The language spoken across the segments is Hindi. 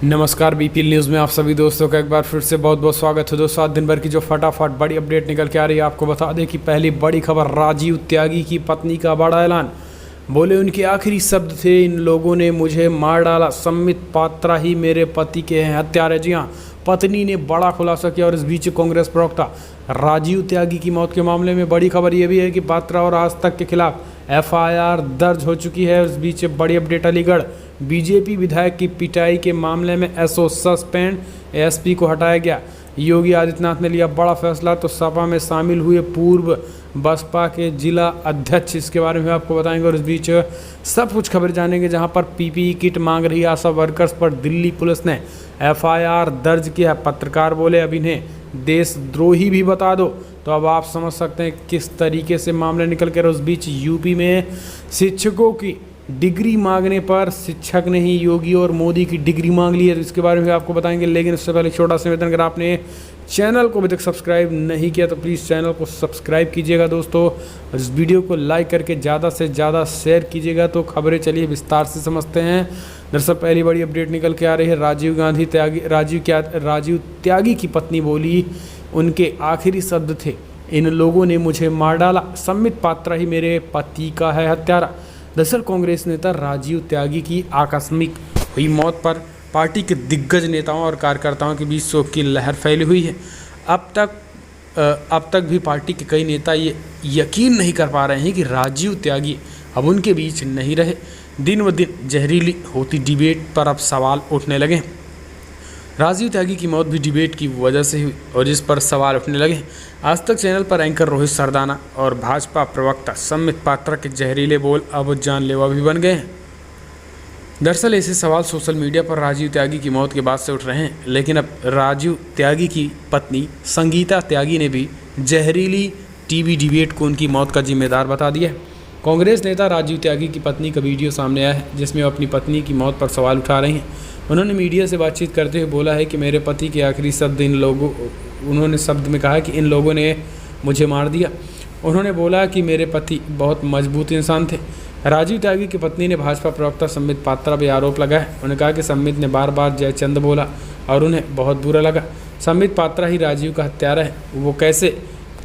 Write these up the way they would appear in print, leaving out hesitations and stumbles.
नमस्कार बीपीएल न्यूज़ में आप सभी दोस्तों का एक बार फिर से बहुत बहुत स्वागत है। दोस्तों आज दिन भर की जो फटाफट बड़ी अपडेट निकल के आ रही है, आपको बता दें कि पहली बड़ी खबर, राजीव त्यागी की पत्नी का बड़ा ऐलान। बोले उनके आखिरी शब्द थे, इन लोगों ने मुझे मार डाला, संबित पात्रा ही मेरे पति के हैं हत्यारे। जी हाँ, पत्नी ने बड़ा खुलासा किया। और इस बीच कांग्रेस प्रवक्ता राजीव त्यागी की मौत के मामले में बड़ी खबर यह भी है कि पात्रा और आज तक के खिलाफ एफआईआर दर्ज हो चुकी है। इस बीच बड़ी अपडेट, अलीगढ़ बीजेपी विधायक की पिटाई के मामले में एसओ सस्पेंड, एएसपी को हटाया गया। योगी आदित्यनाथ ने लिया बड़ा फैसला। तो सपा में शामिल हुए पूर्व बसपा के जिला अध्यक्ष, इसके बारे में आपको बताएंगे। और इस बीच सब कुछ खबर जानेंगे, जहां पर पीपीई किट मांग रही आशा वर्कर्स पर दिल्ली पुलिस ने एफआईआर दर्ज किया। पत्रकार बोले अब इन्हें देशद्रोही भी बता दो। तो अब आप समझ सकते हैं किस तरीके से मामले निकल कर। उस बीच यूपी में शिक्षकों की डिग्री मांगने पर शिक्षक ने ही योगी और मोदी की डिग्री मांग ली है। तो इसके बारे में आपको बताएंगे, लेकिन इससे पहले छोटा सा निवेदन, अगर आपने चैनल को अभी तक सब्सक्राइब नहीं किया तो प्लीज़ चैनल को सब्सक्राइब कीजिएगा दोस्तों। इस वीडियो को लाइक करके ज़्यादा से ज़्यादा शेयर कीजिएगा। तो खबरें चलिए विस्तार से समझते हैं। दरअसल पहली बड़ी अपडेट निकल के आ रही है, राजीव त्यागी की पत्नी बोली उनके आखिरी शब्द थे, इन लोगों ने मुझे मार डाला, संबित पात्रा ही मेरे पति का है हत्यारा। दरअसल कांग्रेस नेता राजीव त्यागी की आकस्मिक हुई मौत पर पार्टी के दिग्गज नेताओं और कार्यकर्ताओं के बीच शोक की लहर फैली हुई है। अब तक भी पार्टी के कई नेता ये यकीन नहीं कर पा रहे हैं कि राजीव त्यागी अब उनके बीच नहीं रहे। दिन ब दिन जहरीली होती डिबेट पर अब सवाल उठने लगे। राजीव त्यागी की मौत भी डिबेट की वजह से हुई और जिस पर सवाल उठने लगे। आज तक चैनल पर एंकर रोहित सरदाना और भाजपा प्रवक्ता संबित पात्रा के जहरीले बोल अब जानलेवा भी बन गए हैं। दरअसल ऐसे सवाल सोशल मीडिया पर राजीव त्यागी की मौत के बाद से उठ रहे हैं, लेकिन अब राजीव त्यागी की पत्नी संगीता त्यागी ने भी जहरीली टीवी डिबेट को उनकी मौत का जिम्मेदार बता दिया है। कांग्रेस नेता राजीव त्यागी की पत्नी का वीडियो सामने आया है, जिसमें वो अपनी पत्नी की मौत पर सवाल उठा रही हैं। उन्होंने मीडिया से बातचीत करते हुए बोला है कि मेरे पति के आखिरी शब्द उन्होंने शब्द में कहा कि इन लोगों ने मुझे मार दिया। उन्होंने बोला कि मेरे पति बहुत मजबूत इंसान थे। राजीव त्यागी की पत्नी ने भाजपा प्रवक्ता संबित पात्रा पर आरोप लगाया। उन्होंने कहा कि संबित ने बार बार जयचंद बोला और उन्हें बहुत बुरा लगा। संबित पात्रा ही राजीव का हत्यारा है, वो कैसे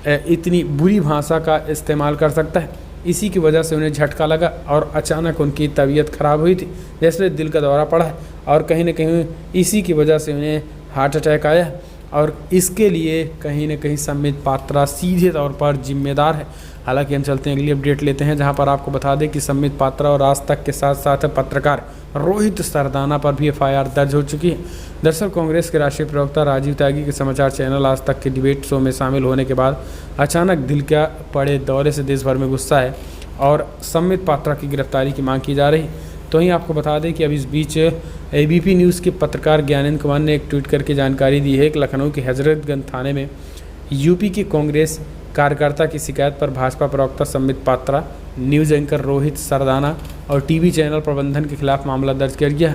इतनी बुरी भाषा का इस्तेमाल कर सकता है। इसी की वजह से उन्हें झटका लगा और अचानक उनकी तबीयत खराब हुई थी, जैसे दिल का दौरा पड़ा है। और कहीं न कहीं इसी की वजह से उन्हें हार्ट अटैक आया और इसके लिए कहीं न कहीं संबित पात्रा सीधे तौर पर जिम्मेदार है। हालांकि हम चलते हैं अगली अपडेट लेते हैं, जहां पर आपको बता दें कि संबित पात्रा और आज तक के साथ साथ पत्रकार रोहित सरदाना पर भी एफआईआर दर्ज हो चुकी है। दरअसल कांग्रेस के राष्ट्रीय प्रवक्ता राजीव त्यागी के समाचार चैनल आज तक के डिबेट शो में शामिल होने के बाद अचानक दिल का पड़े दौरे से देश भर में गुस्सा है और संबित पात्रा की गिरफ्तारी की मांग की जा रही। तो वहीं आपको बता दें कि अब इस बीच एबीपी न्यूज़ के पत्रकार ज्ञानेंद्र कुमार ने एक ट्वीट करके जानकारी दी है कि लखनऊ के हजरतगंज थाने में यूपी के कांग्रेस कार्यकर्ता की शिकायत पर भाजपा प्रवक्ता संबित पात्रा, न्यूज़ एंकर रोहित सरदाना और टीवी चैनल प्रबंधन के खिलाफ मामला दर्ज किया गया।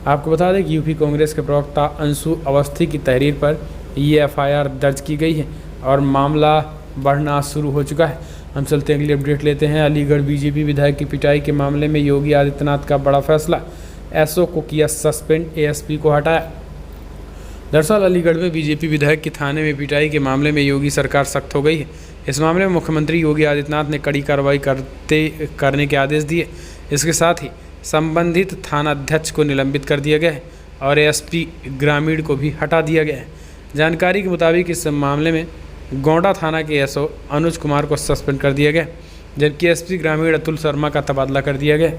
आपको बता दें कि यूपी कांग्रेस के प्रवक्ता अंशु अवस्थी की तहरीर पर ये एफआईआर दर्ज की गई है और मामला बढ़ना शुरू हो चुका है। हम चलते हैं अगली अपडेट लेते हैं। अलीगढ़ बीजेपी विधायक की पिटाई के मामले में योगी आदित्यनाथ का बड़ा फैसला, एसओ को किया सस्पेंड, एएसपी को हटाया। दरअसल अलीगढ़ में बीजेपी विधायक की थाने में पिटाई के मामले में योगी सरकार सख्त हो गई है। इस मामले में मुख्यमंत्री योगी आदित्यनाथ ने कड़ी कार्रवाई करने के आदेश दिए। इसके साथ ही संबंधित थानाध्यक्ष को निलंबित कर दिया गया है और एएसपी ग्रामीण को भी हटा दिया गया है। जानकारी के मुताबिक इस मामले में गोंडा थाना के एसओ अनुज कुमार को सस्पेंड कर दिया गया, जबकि एसपी ग्रामीण अतुल शर्मा का तबादला कर दिया गया।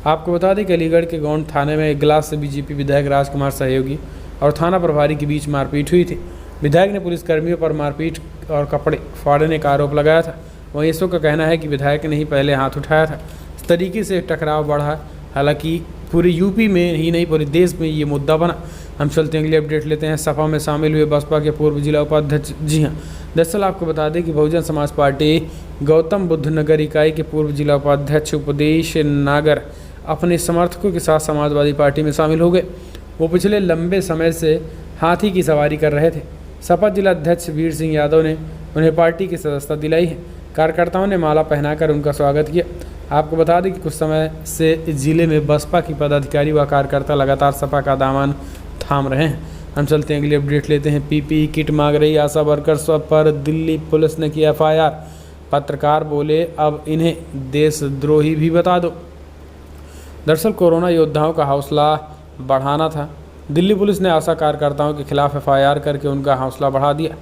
आपको बता दें कि अलीगढ़ के गोंड थाने में एक गिलास से बीजेपी विधायक राजकुमार सहयोगी और थाना प्रभारी के बीच मारपीट हुई थी। विधायक ने पुलिसकर्मियों पर मारपीट और कपड़े फाड़ने का आरोप लगाया था। वहीं एसओ का कहना है कि विधायक ने ही पहले हाथ उठाया था। इस तरीके से टकराव बढ़ा। हालांकि पूरे यूपी में ही नहीं, पूरे देश में ये मुद्दा बना। हम चलते हैं अगली अपडेट लेते हैं। सपा में शामिल हुए बसपा के पूर्व जिला उपाध्यक्ष, जी हाँ, दरअसल आपको बता दें कि बहुजन समाज पार्टी गौतम बुद्ध नगर इकाई के पूर्व जिला उपाध्यक्ष उपदेश नागर अपने समर्थकों के साथ समाजवादी पार्टी में शामिल हो गए। वो पिछले लंबे समय से हाथी की सवारी कर रहे थे। सपा जिला अध्यक्ष वीर सिंह यादव ने उन्हें पार्टी की सदस्यता दिलाई है। कार्यकर्ताओं ने माला पहनाकर उनका स्वागत किया। आपको बता दें कि कुछ समय से जिले में बसपा की पदाधिकारी व कार्यकर्ता लगातार सपा का दामन थाम रहे हैं। हम चलते हैं अगली अपडेट लेते हैं। पीपीई किट मांग रही आशा वर्कर्स पर दिल्ली पुलिस ने किया एफआईआर। पत्रकार बोले अब इन्हें देशद्रोही भी बता दो। दरअसल कोरोना योद्धाओं का हौसला बढ़ाना था। दिल्ली पुलिस ने आशा कार्यकर्ताओं के खिलाफ एफआईआर करके उनका हौसला बढ़ा दिया।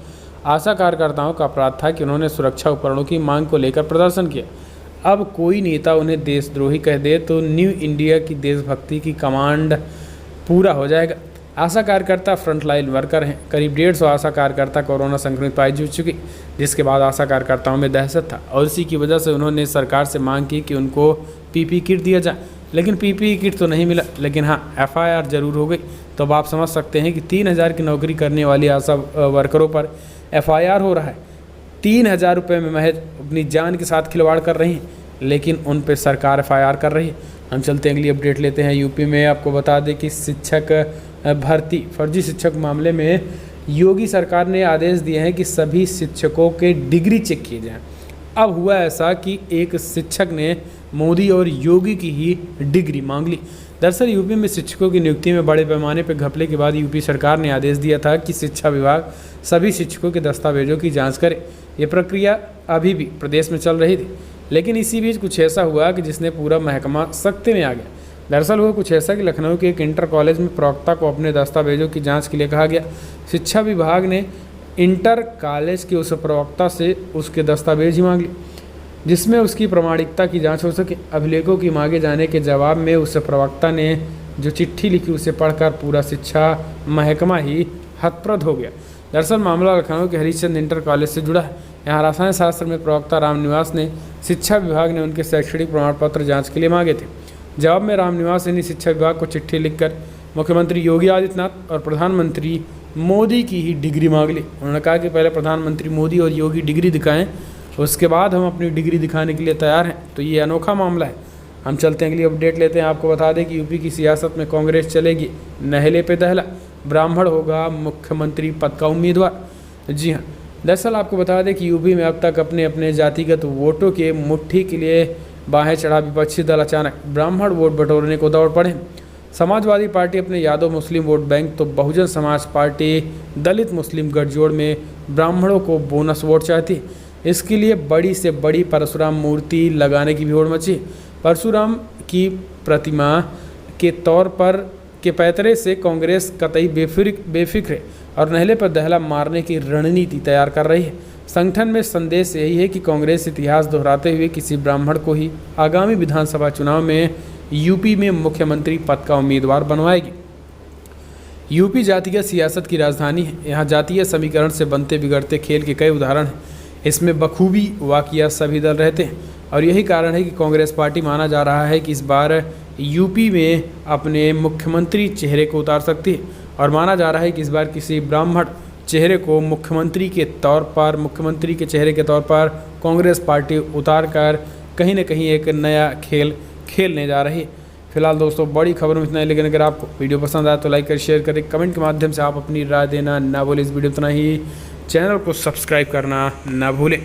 आशा कार्यकर्ताओं का अपराध था कि उन्होंने सुरक्षा उपकरणों की मांग को लेकर प्रदर्शन किया। अब कोई नेता उन्हें देशद्रोही कह दे तो न्यू इंडिया की देशभक्ति की कमांड पूरा हो जाएगा। आशा कार्यकर्ता फ्रंटलाइन वर्कर हैं। करीब 150 आशा कार्यकर्ता कोरोना संक्रमित पाई जा चुकी, जिसके बाद आशा कार्यकर्ताओं में दहशत था और इसी की वजह से उन्होंने सरकार से मांग की कि उनको पीपीई किट दिया जाए, लेकिन पीपीई किट तो नहीं मिला। लेकिन हाँ, एफआईआर जरूर हो गई। तो अब आप समझ सकते हैं कि 3000 की नौकरी करने वाली आशा वर्करों पर एफआईआर हो रहा है। 3000 रुपये में महज अपनी जान के साथ खिलवाड़ कर रही हैं, लेकिन उन पर सरकार एफआईआर कर रही है। हम चलते हैं अगली अपडेट लेते हैं। यूपी में आपको बता दें कि शिक्षक भर्ती फर्जी शिक्षक मामले में योगी सरकार ने आदेश दिए हैं कि सभी शिक्षकों के डिग्री चेक किए जाएं। अब हुआ ऐसा कि एक शिक्षक ने मोदी और योगी की ही डिग्री मांग ली। दरअसल यूपी में शिक्षकों की नियुक्ति में बड़े पैमाने पर घपले के बाद यूपी सरकार ने आदेश दिया था कि शिक्षा विभाग सभी शिक्षकों के दस्तावेजों की जांच करे। ये प्रक्रिया अभी भी प्रदेश में चल रही थी, लेकिन इसी बीच कुछ ऐसा हुआ कि जिसने पूरा महकमा सख्ते में आ गया। दरअसल हुआ कुछ ऐसा कि लखनऊ के एक इंटर कॉलेज में प्रवक्ता को अपने दस्तावेजों की जांच के लिए कहा गया। शिक्षा विभाग ने इंटर कॉलेज के उस प्रवक्ता से उसके दस्तावेज ही मांग लिए, जिसमें उसकी प्रामाणिकता की जांच हो सके। अभिलेखों की मांगे जाने के जवाब में उस प्रवक्ता ने जो चिट्ठी लिखी उसे पढ़कर पूरा शिक्षा महकमा ही हतप्रद हो गया। दरअसल मामला लखनऊ के हरिश्चंद इंटर कॉलेज से जुड़ा है। यहाँ रसायन शास्त्र में प्रवक्ता रामनिवास ने शिक्षा विभाग ने उनके शैक्षणिक प्रमाण पत्र जाँच के लिए मांगे थे। जवाब में रामनिवास ने शिक्षा विभाग को चिट्ठी लिखकर मुख्यमंत्री योगी आदित्यनाथ और प्रधानमंत्री मोदी की ही डिग्री मांग ली। उन्होंने कहा कि पहले प्रधानमंत्री मोदी और योगी डिग्री दिखाएं, उसके बाद हम अपनी डिग्री दिखाने के लिए तैयार हैं। तो ये अनोखा मामला है। हम चलते हैं अगली अपडेट लेते हैं। आपको बता दें कि यूपी की सियासत में कांग्रेस चलेगी नहले पे दहला, ब्राह्मण होगा मुख्यमंत्री पद का उम्मीदवार। जी हाँ, दरअसल आपको बता दें कि यूपी में अब तक अपने अपने जातिगत वोटों के मुट्ठी के लिए बाहें चढ़ा विपक्षी दल अचानक ब्राह्मण वोट बटोरने को दौड़ पड़े। समाजवादी पार्टी अपने यादव मुस्लिम वोट बैंक, तो बहुजन समाज पार्टी दलित मुस्लिम गठजोड़ में ब्राह्मणों को बोनस वोट चाहती है। इसके लिए बड़ी से बड़ी परशुराम मूर्ति लगाने की भी होड़ मची। परशुराम की प्रतिमा के तौर पर के पैतरे से कांग्रेस कतई बेफिक्र है और नहले पर दहला मारने की रणनीति तैयार कर रही है। संगठन में संदेश यही है कि कांग्रेस इतिहास दोहराते हुए किसी ब्राह्मण को ही आगामी विधानसभा चुनाव में यूपी में मुख्यमंत्री पद का उम्मीदवार बनवाएगी। यूपी जातीय सियासत की राजधानी है। यहाँ जातीय समीकरण से बनते बिगड़ते खेल के कई उदाहरण हैं। इसमें बखूबी वाकिया सभी दल रहते हैं और यही कारण है कि कांग्रेस पार्टी माना जा रहा है कि इस बार यूपी में अपने मुख्यमंत्री चेहरे को उतार सकती है और माना जा रहा है कि इस बार किसी ब्राह्मण चेहरे को मुख्यमंत्री के चेहरे के तौर पर कांग्रेस पार्टी उतार कर कहीं न कहीं एक नया खेल खेलने जा रही है। फिलहाल दोस्तों बड़ी खबर में इतना ही, लेकिन अगर आपको वीडियो पसंद आया तो लाइक करें, शेयर करें, कमेंट के माध्यम से आप अपनी राय देना ना भूलें। इस वीडियो इतना ही, चैनल को सब्सक्राइब करना ना भूलें।